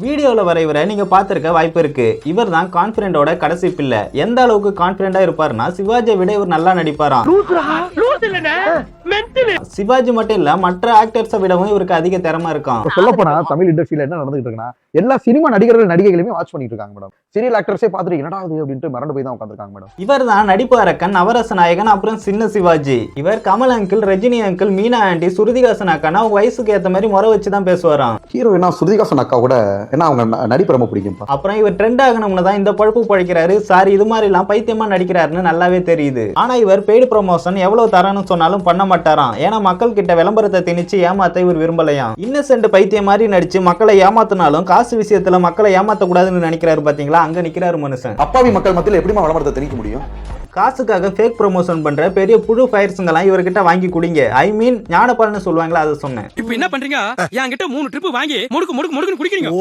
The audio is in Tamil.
வீடியோல வர இவரை நீங்க பாத்திருக்க வாய்ப்பு இருக்கு. இவர் தான் கான்பிடென்டோட கடைசி பிள்ளை. எந்த அளவுக்கு கான்பிடென்டா இருப்பாருன்னா சிவாஜியை விட இவர் நல்லா நடிப்பாராம். சிவாஜி மட்டும் இல்ல மற்ற ஆக்டர்ஸை விடவும் இவருக்கு அதிக திறமை இருக்கும். சொல்ல போனா தமிழ் இண்டஸ்ட்ரியில என்ன நடந்துட்டு இருக்குன்னா எல்லா சினிமா நடிகர்கள் நடிகைகளுமே வாட்ச் பண்ணிட்டு இருக்காங்க மேடம். சீரியல் ஆக்டர்ஸே பாத்துட்டு என்னடா அது அப்படின்ட்டு மறந்து போய் தான் உட்காந்துருக்காங்க மேடம். இவர் தான் நடிப்பு அரக்கன், நவரச நாயகன், அப்புறம் சின்ன சிவாஜி. இவர் Kamal uncle, Rajini uncle, Meena aunty, Shruti Haasan அக்கானா அவங்க வயசுக்கு ஏத்த மாதிரி முறை வச்சுதான் பேசுவாராம். ஹீரோயினா ஸ்ருதிஹாசன் அக்கா கூட என்ன அவங்க நடிப்பு ரொம்ப பிடிக்கும். அப்புறம் இவர் ட்ரெண்ட் ஆகணும்னு தான் இந்த பழப்பு பழைக்கிறாரு. சாரி இது மாதிரி எல்லாம் பைத்தியமா நடிக்கிறாருன்னு நல்லாவே தெரியுது. ஆனா இவர் பெய்டு ப்ரமோஷன் எவ்வளவு தரணும்னு சொன்னாலும் பண்ண மாட்டாராம். ஏன்னா மக்கள் கிட்ட விளம்பரத்தை திணிச்சு ஏமாத்த இவர் விரும்பலையாம். இன்னசென்ட் பைத்தியம் மாதிரி நடிச்சு மக்களை ஏமாத்தினாலும் காசு விஷயத்துல மக்களை ஏமாத்த கூடாதுன்னு நினைக்கிறாரு. பாத்தீங்களா, அங்க நிக்கிறாரு மனுஷன். அப்பாவி மக்கள் மத்தியில எப்படிமா விளம்பரத்தை திணிக்க முடியும்? காசுக்காக ஃபேக் ப்ரமோஷன் பண்ற பெரிய புழு ஃபயர்ஸ்ங்கெல்லாம் இவர்கிட்ட வாங்கி குடிங்க. ஐ மீன் ஞானப்பால்னு சொல்லுவாங்களா, அதை சொன்னேன். இப்போ என்ன பண்றீங்க? என்கிட்ட 3 ட்ரிப் வாங்கி முடுக்கு முடுக்கு முடுக்குன்னு குடிக்கிறீங்க.